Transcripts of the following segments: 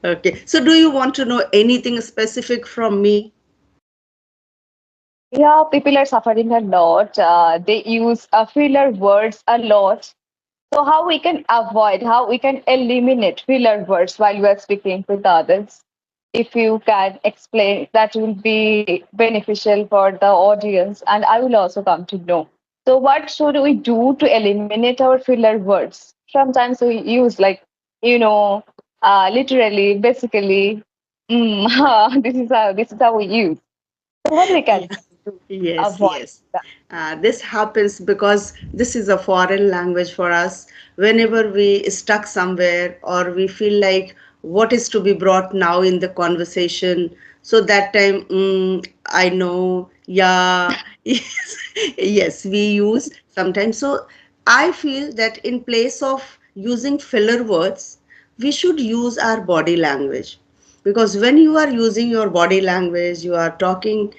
Okay. So, do you want to know anything specific from me? Yeah, people are suffering a lot. They use filler words a lot. So how we can avoid, how we can eliminate filler words while we are speaking with others? If you can explain, that will be beneficial for the audience, and I will also come to know. So what should we do to eliminate our filler words? Sometimes we use like, you know, literally, basically, this is how we use. So what we Yeah. can do to Yes, avoid yes. that? This happens because this is a foreign language for us. Whenever we stuck somewhere or we feel like what is to be brought now in the conversation, so that time, I know, yeah, yes, yes, we use sometimes. So I feel that in place of using filler words, we should use our body language, because when you are using your body language, you are talking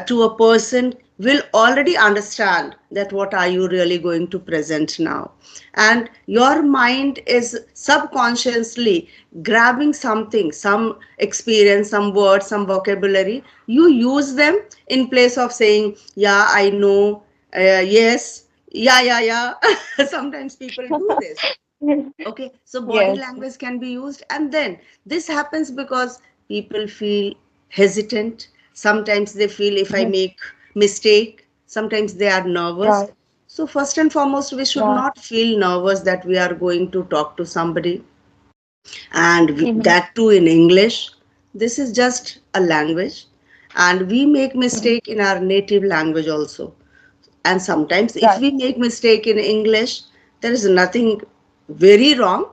to a person will already understand that what are you really going to present now, and your mind is subconsciously grabbing something, some experience, some words, some vocabulary. You use them in place of saying yeah, I know, yes, yeah, yeah, yeah. Sometimes people do this. Okay, so body Yes, language can be used, and then this happens because people feel hesitant. Sometimes they feel if I make mistake, sometimes they are nervous. right, So first and foremost, we should right. not feel nervous that we are going to talk to somebody, and Mhm, that too in English. This is just a language, and we make mhm. mistake in our native language also. And sometimes if Right. we make mistake in English, there is nothing very wrong.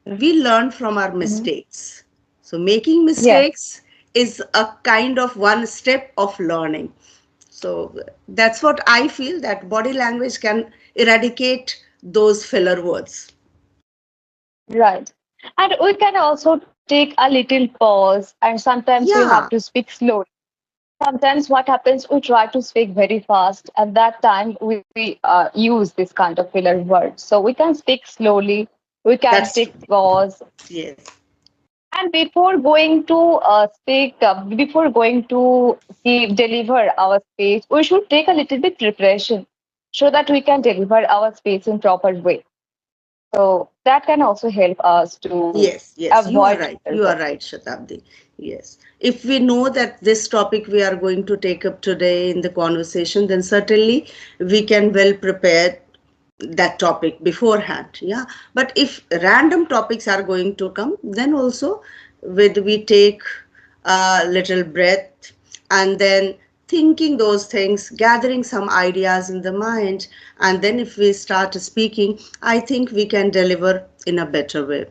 We learn from our Mhm. mistakes. So making Yes, mistakes is a kind of one step of learning. So that's what I feel, that body language can eradicate those filler words. right. And we can also take a little pause, and sometimes we have Yeah, to speak slowly. Sometimes what happens, we try to speak very fast. At that time, we use this kind of filler words. So we can speak slowly, we can that's take true. pause. Yes. And before going to before going to deliver our speech, we should take a little bit preparation so that we can deliver our speech in proper way. So that can also help us to Yes, yes, you are avoid right. filler You are words. right, Shatabdi. Yes. If we know that this topic we are going to take up today in the conversation, then certainly we can well prepare that topic beforehand. Yeah. But if random topics are going to come, then also with we take a little breath, and then thinking those things, gathering some ideas in the mind, and then if we start speaking, I think we can deliver in a better way.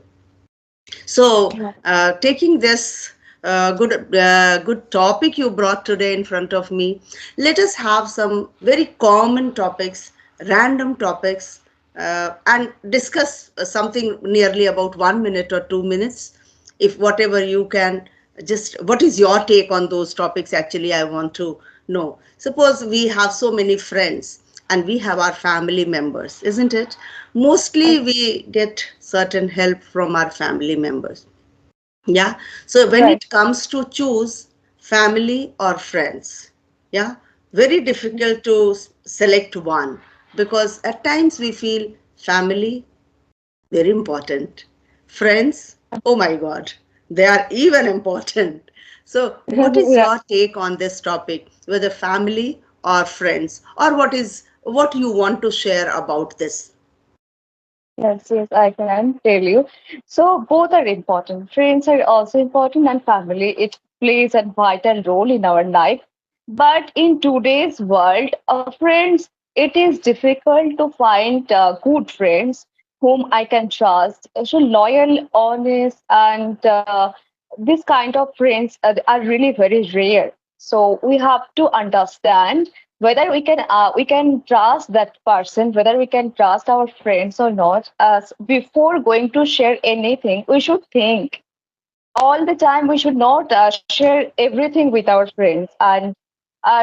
So, Yeah. taking this good topic you brought today in front of me, let us have some very common topics, random topics, and discuss something nearly about 1 minute or 2 minutes. If whatever you can, just what is your take on those topics? Actually, I want to know. Suppose we have so many friends and we have our family members, isn't it? Mostly we get certain help from our family members. Yeah. So when Right. it comes to choose family or friends, yeah, very difficult to select one, because at times we feel family very important, friends, oh my god, they are even important. So what is Yeah. your take on this topic, whether family or friends, or what you want to share about this? Yes, yes, I can tell you. So both are important. Friends are also important, and family. It plays a vital role in our life. But in today's world, friends, it is difficult to find good friends whom I can trust. So loyal, honest, and this kind of friends are really very rare. So we have to understand whether we can trust that person, whether we can trust our friends or not. Before going to share anything, we should think all the time. We should not share everything with our friends, and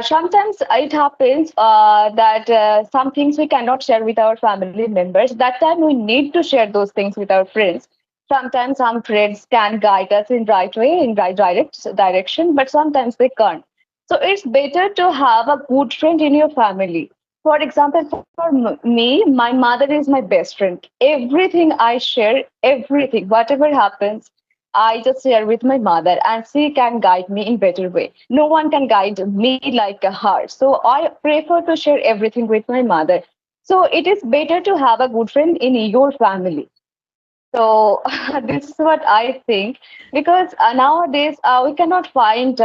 sometimes it happens that some things we cannot share with our family members. That time we need to share those things with our friends. Sometimes some friends can guide us in right way, in right direction, but sometimes they can't. So it's better to have a good friend in your family. For example, for me, my mother is my best friend. Everything I share, everything, whatever happens, I just share with my mother, and she can guide me in better way. No one can guide me like her. So I prefer to share everything with my mother. So it is better to have a good friend in your family. So this is what I think, because nowadays we cannot find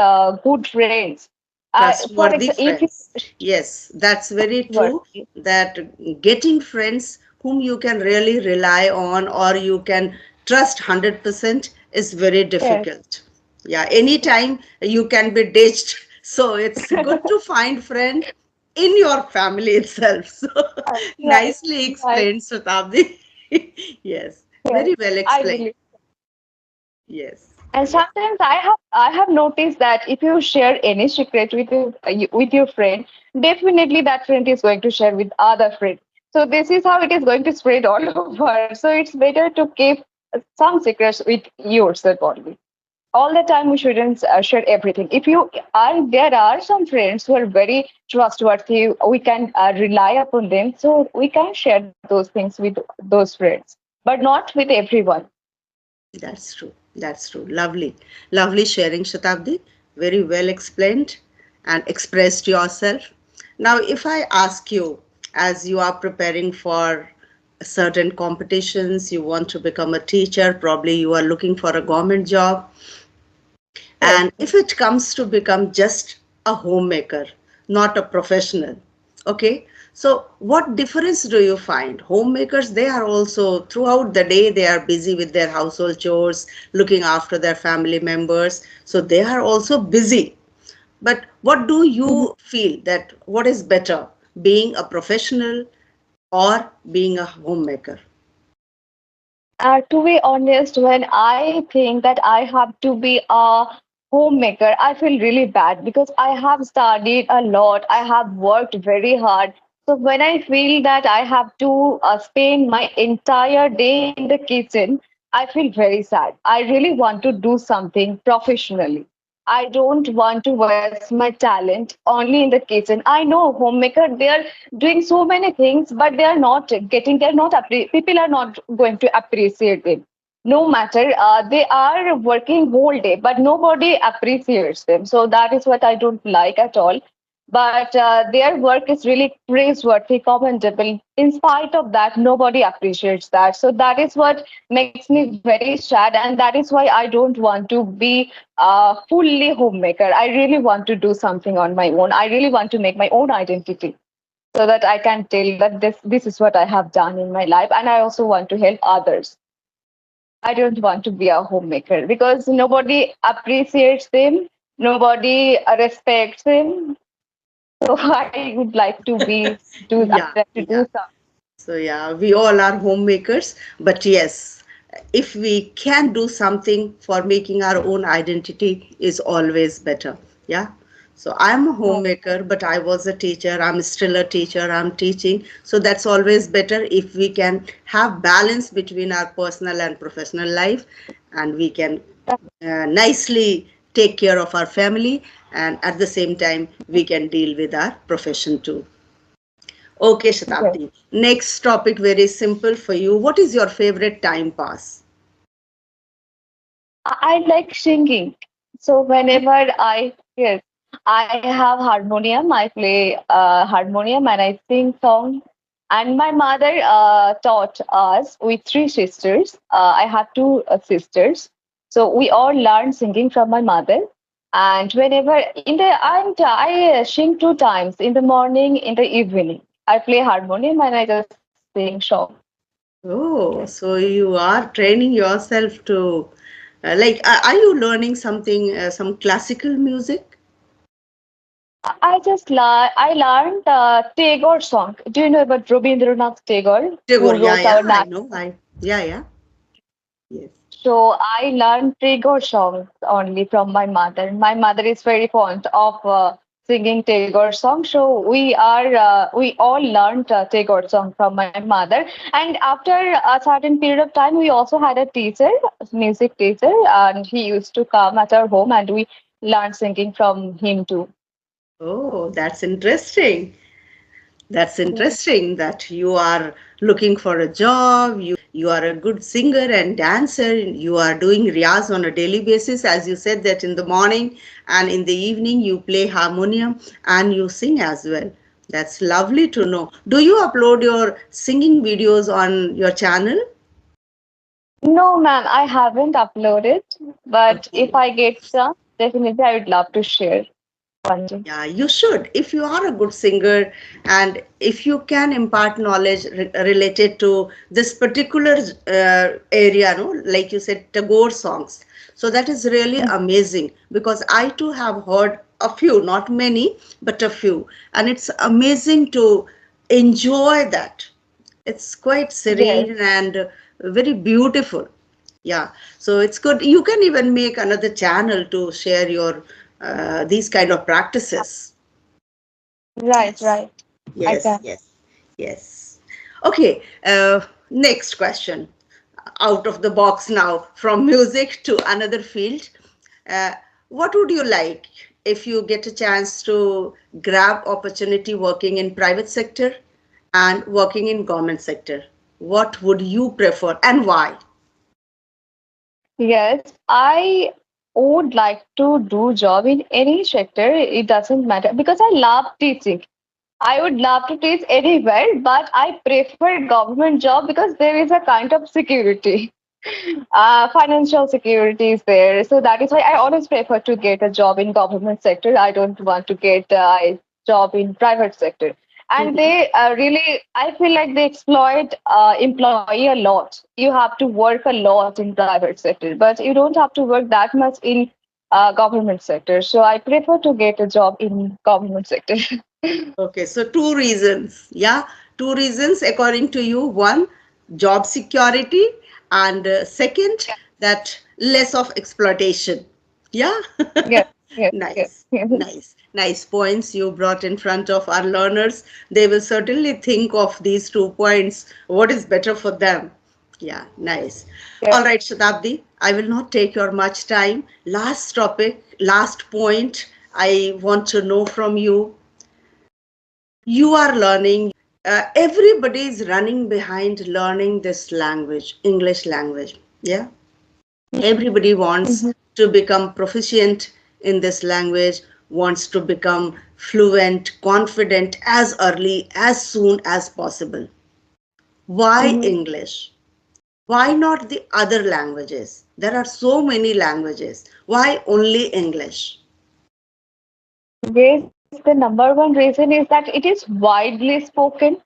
good friends. For Trustworthy example, if you friends. Yes, that's very true. trustworthy, That getting friends whom you can really rely on or you can trust 100% is very yes, difficult. Yeah, anytime you can be ditched. So it's good to find friend in your family itself. So right, nicely right, explained, Satabdi. Yes, yes, very well I explained. believe. Yes, And yes, sometimes I have noticed that if you share any secret with your friend, definitely that friend is going to share with other friend. So this is how it is going to spread all over. So it's better to keep some secrets with yourself only. All the time we shouldn't share everything. If you are, there are some friends who are very trustworthy, we can rely upon them, so we can share those things with those friends, but not with everyone. that's true. That's true. Lovely. Lovely sharing, Shatabdi. Very well explained and expressed yourself. Now, if I ask you, as you are preparing for certain competitions, you want to become a teacher, probably you are looking for a government job, Yes, and if it comes to become just a homemaker, not a professional, okay? So, what difference do you find? Homemakers, they are also throughout the day, they are busy with their household chores, looking after their family members. So, they are also busy. But what do you feel that what is better, being a professional or being a homemaker? To be honest, when I think that I have to be a homemaker, I feel really bad because I have studied a lot. I have worked very hard. So when I feel that I have to spend my entire day in the kitchen, I feel very sad. I really want to do something professionally. I don't want to waste my talent only in the kitchen. I know homemaker, they are doing so many things, but they're not, people are not going to appreciate them. No matter, they are working whole day, but nobody appreciates them. So that is what I don't like at all. But their work is really praiseworthy, commendable. In spite of that, nobody appreciates that. So that is what makes me very sad, and that is why I don't want to be fully homemaker. I really want to do something on my own. I really want to make my own identity so that I can tell that this is what I have done in my life, and I also want to help others. I don't want to be a homemaker because nobody appreciates them, nobody respects them. So I would like to be do. I Yeah, would like to yeah. do something. So, yeah, we all are homemakers, but yes, if we can do something for making our own identity is always better. Yeah. So I'm a homemaker, but I was a teacher. I'm still a teacher. I'm teaching. So that's always better if we can have balance between our personal and professional life, and we can nicely take care of our family, and at the same time we can deal with our profession too. Okay, Yes. Shatabdi. Next topic, very simple for you. What is your favorite time pass? I like singing. So whenever yes, I have harmonium. I play harmonium and I sing songs. And my mother taught us with three sisters. I have two sisters, so we all learned singing from my mother. And whenever in the and I sing two times in the morning, in the evening. I play harmonium and I just sing song. Yes. Oh, so you are training yourself to, are you learning something, some classical music? I learned Tagore song. Do you know about Rabindranath Tagore, Tagore, who yeah, wrote yeah, our I national know. song? Yeah, yeah, yes. So I learned Tagore songs only from my mother. My mother is very fond of singing Tagore song. So we all learned Tagore song from my mother. And after a certain period of time, we also had a teacher, music teacher, and he used to come at our home, and we learned singing from him too. Oh, that's interesting. That's Yes. interesting that you are looking for a job, you are a good singer and dancer, you are doing riyaz on a daily basis, as you said that in the morning and in the evening you play harmonium and you sing as well. That's lovely to know. Do you upload your singing videos on your channel? No, ma'am, I haven't uploaded, but if Okay. I get chance, definitely I would love to share one day. Yeah, you should. If you are a good singer and if you can impart knowledge related to this particular area, no, like you said, Tagore songs. So that is really amazing because I too have heard a few, not many, but a few. And it's amazing to enjoy that. It's quite Yes, serene and very beautiful. Yeah, so it's good. You can even make another channel to share your these kind of practices. right, Yes, right. I yes, can. yes, yes. Okay, next question. Out of the box now, from music to another field. Uh, what would you like if you get a chance to grab opportunity working in private sector and working in government sector? What would you prefer and why? Yes, I would like to do job in any sector. It doesn't matter because I love teaching. I would love to teach anywhere, but I prefer government job because there is a kind of security. Financial security is there. So that is why I always prefer to get a job in government sector. I don't want to get a job in private sector. And Mhm. they really, I feel like they exploit employee a lot. You have to work a lot in private sector, but you don't have to work that much in government sector. So I prefer to get a job in government sector. Okay, so two reasons. Yeah, two reasons according to you. One, job security, and second, that less of exploitation. Yeah, Yes, yes, yes, nice, yes. nice, nice points you brought in front of our learners. They will certainly think of these 2 points. What is better for them? Yeah, nice. Yes. All right, Shatabdi, I will not take your much time. Last topic, last point I want to know from you. You are learning, everybody is running behind learning this language, English language. Yeah, everybody wants Mhm. to become proficient in this language, wants to become fluent, confident as early, as soon as possible. Why Mhm. English? Why not the other languages? There are so many languages. Why only English? Yes, the number one reason is that it is widely spoken.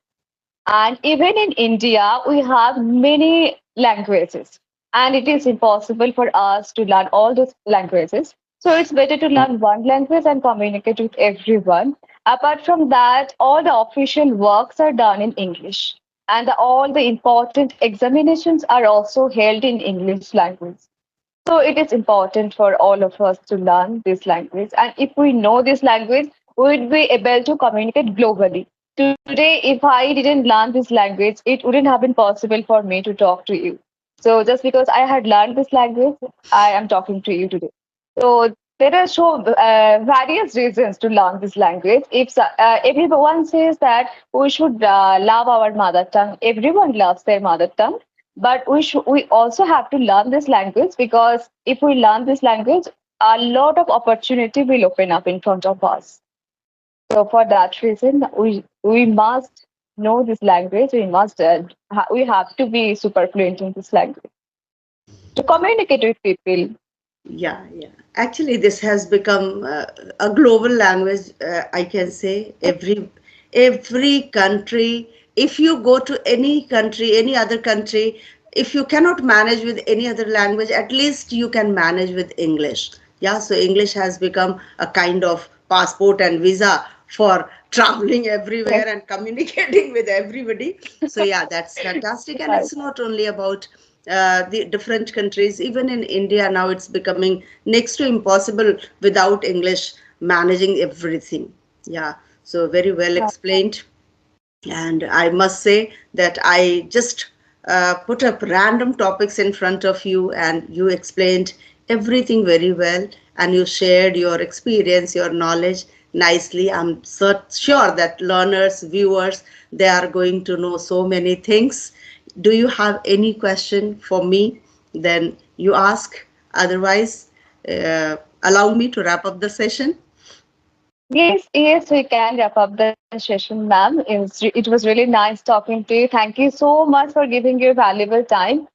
And even in India, we have many languages, and it is impossible for us to learn all those languages. So it's better to learn one language and communicate with everyone. Apart from that, all the official works are done in English, and all the important examinations are also held in English language. So it is important for all of us to learn this language. And if we know this language, we would be able to communicate globally. Today, if I didn't learn this language, it wouldn't have been possible for me to talk to you. So just because I had learned this language, I am talking to you today. So there are various reasons to learn this language. If everyone says that we should love our mother tongue, everyone loves their mother tongue, but we also have to learn this language because if we learn this language, a lot of opportunity will open up in front of us. So for that reason, we must know this language. We have to be super fluent in this language to communicate with people. Yeah, yeah. Actually, this has become a global language. I can say every country. If you go to any country, any other country, if you cannot manage with any other language, at least you can manage with English. Yeah, so English has become a kind of passport and visa for traveling everywhere Yes, and communicating with everybody. So yeah, that's fantastic. And right. it's not only about the different countries. Even in India now, it's becoming next to impossible without English. managing everything. Yeah, so very well explained. And I must say that I just put up random topics in front of you, and you explained everything very well, and you shared your experience, your knowledge nicely. I'm sure that learners, viewers, they are going to know so many things. Do you have any question for me? Then you ask. Otherwise, allow me to wrap up the session. Yes, yes, we can wrap up the session, ma'am. It was really nice talking to you. Thank you so much for giving your valuable time.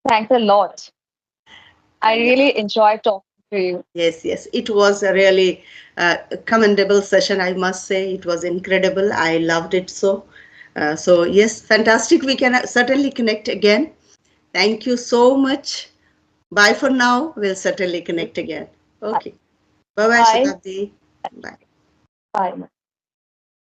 Thanks a lot. I really Yes. enjoyed talking to you. Yes, yes. It was a really commendable session, I must say. It was incredible. I loved it so. So, yes, fantastic. We can certainly connect again. Thank you so much. Bye for now. We'll certainly connect again. Okay. Bye bye, Bye. Shatabdi. Bye. Bye.